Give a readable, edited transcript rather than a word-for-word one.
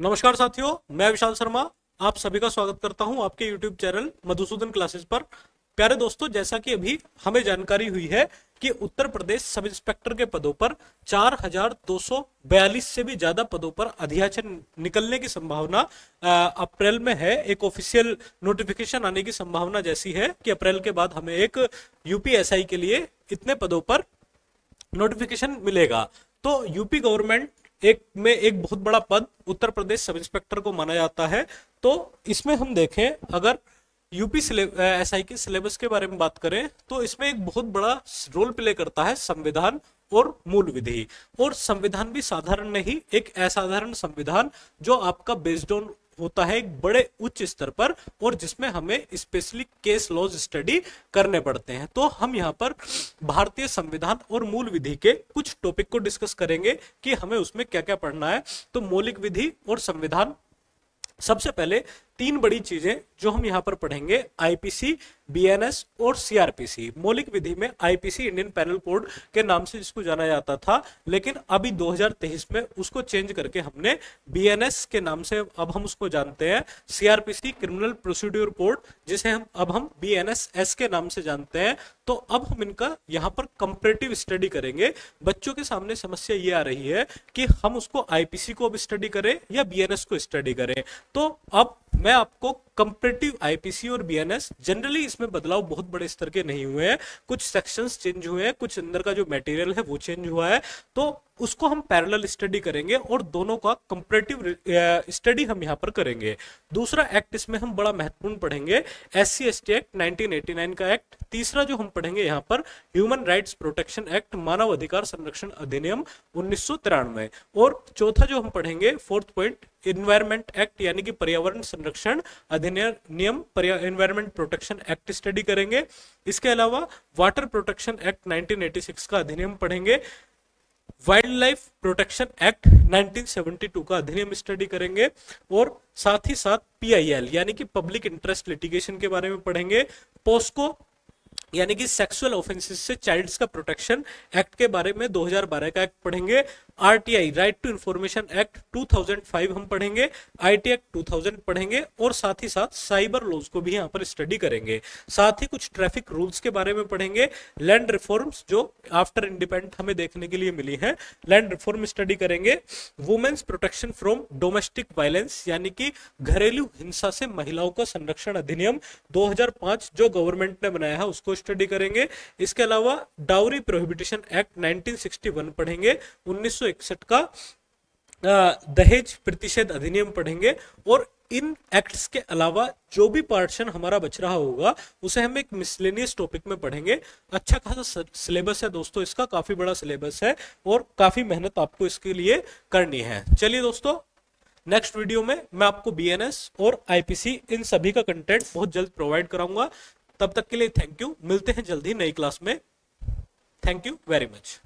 नमस्कार साथियों, मैं विशाल शर्मा आप सभी का स्वागत करता हूं आपके YouTube चैनल मधुसूदन क्लासेस पर। प्यारे दोस्तों, जैसा कि अभी हमें जानकारी हुई है कि उत्तर प्रदेश सब इंस्पेक्टर के पदों पर 4242 से भी ज्यादा पदों पर अध्याचन निकलने की संभावना अप्रैल में है। एक ऑफिशियल नोटिफिकेशन आने की संभावना जैसी है कि अप्रैल के बाद हमें एक यूपीएसआई के लिए इतने पदों पर नोटिफिकेशन मिलेगा। तो यूपी गवर्नमेंट एक बहुत बड़ा पद उत्तर प्रदेश सब इंस्पेक्टर को माना जाता है। तो इसमें हम देखें, अगर यूपी एसआई के सिलेबस के बारे में बात करें तो इसमें एक बहुत बड़ा रोल प्ले करता है संविधान और मूल विधि। और संविधान भी साधारण नहीं, एक असाधारण संविधान जो आपका बेस्ड ऑन होता है एक बड़े उच्च स्तर पर, और जिसमें हमें स्पेशली केस लॉज स्टडी करने पड़ते हैं। तो हम यहाँ पर भारतीय संविधान और मूल विधि के कुछ टॉपिक को डिस्कस करेंगे कि हमें उसमें क्या क्या पढ़ना है। तो मौलिक विधि और संविधान, सबसे पहले तीन बड़ी चीजें जो हम यहाँ पर पढ़ेंगे, आईपीसी, बीएनएस और सीआरपीसी। मौलिक विधि में आईपीसी इंडियन पैनल कोड के नाम से जिसको जाना जाता था, लेकिन अभी 2023 में उसको चेंज करके हमने बीएनएस के नाम से अब हम उसको जानते हैं। सीआरपीसी क्रिमिनल प्रोसीड्यूर कोड, जिसे हम बीएनएस के नाम से जानते हैं। तो अब हम इनका यहाँ पर कंपैरेटिव स्टडी करेंगे। बच्चों के सामने समस्या ये आ रही है कि हम उसको आईपीसी को अब स्टडी करें या बीएनएस को स्टडी करें। तो अब मैं आपको कंपैरेटिव आईपीसी और बीएनएस, जनरली इसमें बदलाव बहुत बड़े स्तर के नहीं हुए हैं, कुछ सेक्शंस चेंज हुए हैं, कुछ अंदर का जो मटेरियल है वो चेंज हुआ है। तो उसको हम पैरेलल स्टडी करेंगे और दोनों का कंपैरेटिव स्टडी हम यहाँ पर करेंगे। दूसरा एक्ट इसमें हम बड़ा महत्वपूर्ण पढ़ेंगे, एससी एसटी एक्ट 1989 का एक्ट। तीसरा जो हम पढ़ेंगे यहाँ पर ह्यूमन राइट्स प्रोटेक्शन एक्ट, मानव अधिकार संरक्षण अधिनियम 1993। और चौथा जो हम पढ़ेंगे, फोर्थ पॉइंट, इन्वायरमेंट एक्ट यानी कि पर्यावरण संरक्षण अधिनियम, एनवायरमेंट प्रोटेक्शन एक्ट स्टडी करेंगे। इसके अलावा वाटर प्रोटेक्शन एक्ट 1986 का अधिनियम पढ़ेंगे। वाइल्ड लाइफ प्रोटेक्शन एक्ट 1972 का अधिनियम स्टडी करेंगे। और साथ ही साथ पीआईएल यानी कि पब्लिक इंटरेस्ट लिटिगेशन के बारे में पढ़ेंगे। पोस्को यानी कि सेक्सुअल ऑफेंसेस से चाइल्ड्स का प्रोटेक्शन एक्ट के बारे में 2012 का एक्ट पढ़ेंगे। RTI right to information act 2005 हम पढ़ेंगे। आईटी एक्ट 2000 पढ़ेंगे। और साथ ही साथ साइबर लॉज को भी यहाँ पर स्टडी करेंगे। साथ ही कुछ ट्रैफिक रूल्स के बारे में पढ़ेंगे। लैंड रिफॉर्म्स जो आफ्टर इंडिपेंडेंट हमें देखने के लिए मिली है, लैंड रिफॉर्म स्टडी करेंगे। Women's protection from domestic violence यानी कि घरेलू हिंसा से महिलाओं का संरक्षण अधिनियम 2005 जो गवर्नमेंट ने बनाया है उसको स्टडी करेंगे। इसके अलावा डाउरी प्रोहिबिशन एक्ट 1961 पढ़ेंगे। 1961 का दहेज प्रतिषेध अधिनियम पढ़ेंगे। और इन एक्ट्स के अलावा जो भी पार्टीशन हमारा बच रहा होगा उसे हम एक मिसलेनियस टॉपिक में पढ़ेंगे। अच्छा खासा सिलेबस है दोस्तों, इसका काफी बड़ा सिलेबस है और काफी मेहनत आपको इसके लिए करनी है। चलिए दोस्तों, नेक्स्ट वीडियो में मैं आपको बीएनएस और आईपीसी इन सभी का कंटेंट बहुत जल्द प्रोवाइड कराऊंगा। तब तक के लिए थैंक यू, मिलते हैं जल्दी नई क्लास में। Thank you very much.